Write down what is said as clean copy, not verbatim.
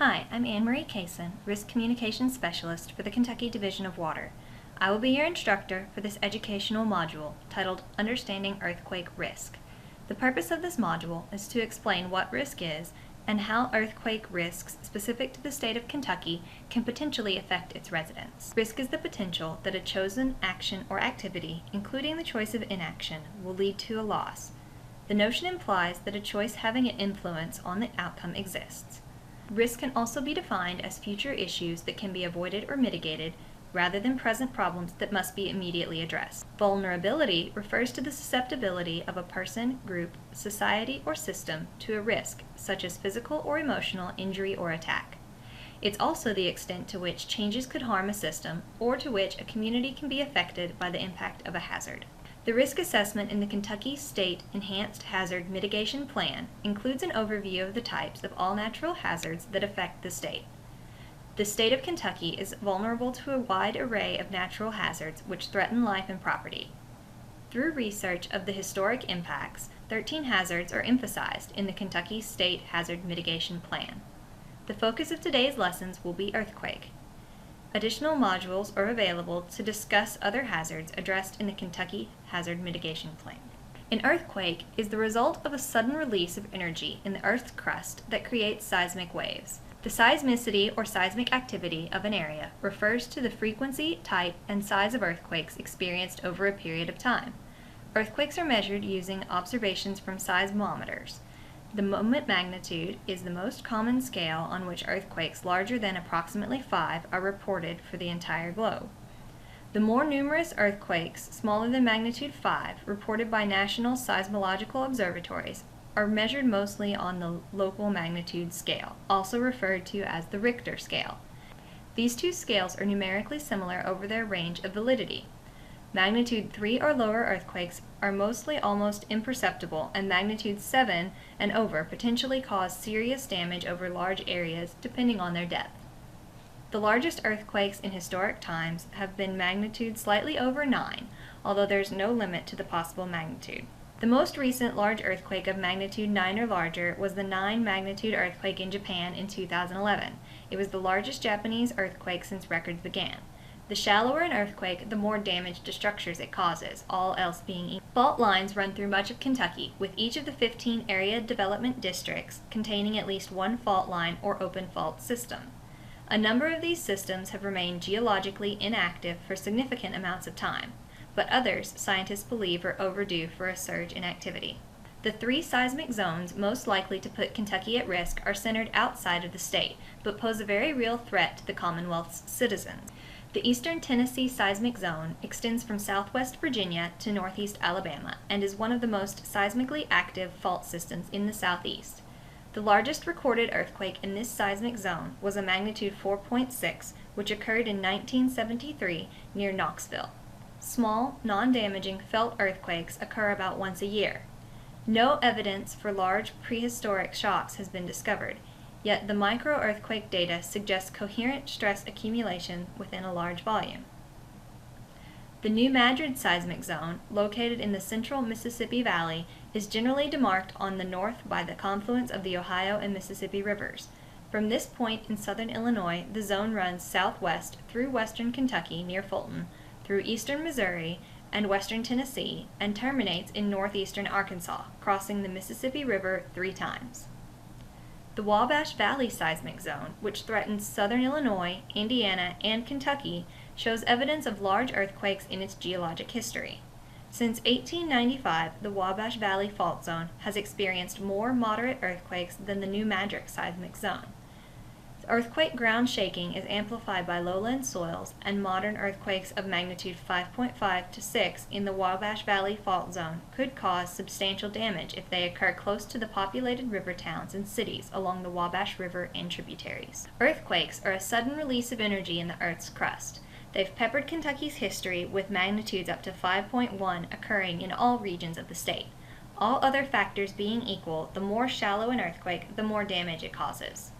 Hi, I'm Anne-Marie Kaysen, Risk Communications Specialist for the Kentucky Division of Water. I will be your instructor for this educational module titled Understanding Earthquake Risk. The purpose of this module is to explain what risk is and how earthquake risks specific to the state of Kentucky can potentially affect its residents. Risk is the potential that a chosen action or activity, including the choice of inaction, will lead to a loss. The notion implies that a choice having an influence on the outcome exists. Risk can also be defined as future issues that can be avoided or mitigated, rather than present problems that must be immediately addressed. Vulnerability refers to the susceptibility of a person, group, society, or system to a risk, such as physical or emotional injury or attack. It's also the extent to which changes could harm a system, or to which a community can be affected by the impact of a hazard. The risk assessment in the Kentucky State Enhanced Hazard Mitigation Plan includes an overview of the types of all natural hazards that affect the state. The state of Kentucky is vulnerable to a wide array of natural hazards which threaten life and property. Through research of the historic impacts, 13 hazards are emphasized in the Kentucky State Hazard Mitigation Plan. The focus of today's lessons will be earthquake. Additional modules are available to discuss other hazards addressed in the Kentucky Hazard Mitigation Plan. An earthquake is the result of a sudden release of energy in the Earth's crust that creates seismic waves. The seismicity or seismic activity of an area refers to the frequency, type, and size of earthquakes experienced over a period of time. Earthquakes are measured using observations from seismometers. The moment magnitude is the most common scale on which earthquakes larger than approximately 5 are reported for the entire globe. The more numerous earthquakes, smaller than magnitude 5, reported by national seismological observatories, are measured mostly on the local magnitude scale, also referred to as the Richter scale. These two scales are numerically similar over their range of validity. Magnitude 3 or lower earthquakes are mostly almost imperceptible, and magnitude 7 and over potentially cause serious damage over large areas depending on their depth. The largest earthquakes in historic times have been magnitude slightly over 9, although there is no limit to the possible magnitude. The most recent large earthquake of magnitude 9 or larger was the 9 magnitude earthquake in Japan in 2011. It was the largest Japanese earthquake since records began. The shallower an earthquake, the more damage to structures it causes, all else being equal. Fault lines run through much of Kentucky, with each of the 15 area development districts containing at least one fault line or open fault system. A number of these systems have remained geologically inactive for significant amounts of time, but others scientists believe are overdue for a surge in activity. The 3 seismic zones most likely to put Kentucky at risk are centered outside of the state, but pose a very real threat to the Commonwealth's citizens. The Eastern Tennessee Seismic Zone extends from southwest Virginia to northeast Alabama and is one of the most seismically active fault systems in the southeast. The largest recorded earthquake in this seismic zone was a magnitude 4.6, which occurred in 1973 near Knoxville. Small, non-damaging felt earthquakes occur about once a year. No evidence for large prehistoric shocks has been discovered, yet the micro-earthquake data suggests coherent stress accumulation within a large volume. The New Madrid seismic zone, located in the central Mississippi Valley, is generally demarked on the north by the confluence of the Ohio and Mississippi rivers. From this point in southern Illinois, the zone runs southwest through western Kentucky near Fulton, through eastern Missouri and western Tennessee, and terminates in northeastern Arkansas, crossing the Mississippi River 3 times. The Wabash Valley seismic zone, which threatens southern Illinois, Indiana, and Kentucky, shows evidence of large earthquakes in its geologic history. Since 1895, the Wabash Valley fault zone has experienced more moderate earthquakes than the New Madrid seismic zone. Earthquake ground shaking is amplified by lowland soils, and modern earthquakes of magnitude 5.5 to 6 in the Wabash Valley fault zone could cause substantial damage if they occur close to the populated river towns and cities along the Wabash River and tributaries. Earthquakes are a sudden release of energy in the Earth's crust. They've peppered Kentucky's history, with magnitudes up to 5.1 occurring in all regions of the state. All other factors being equal, the more shallow an earthquake, the more damage it causes.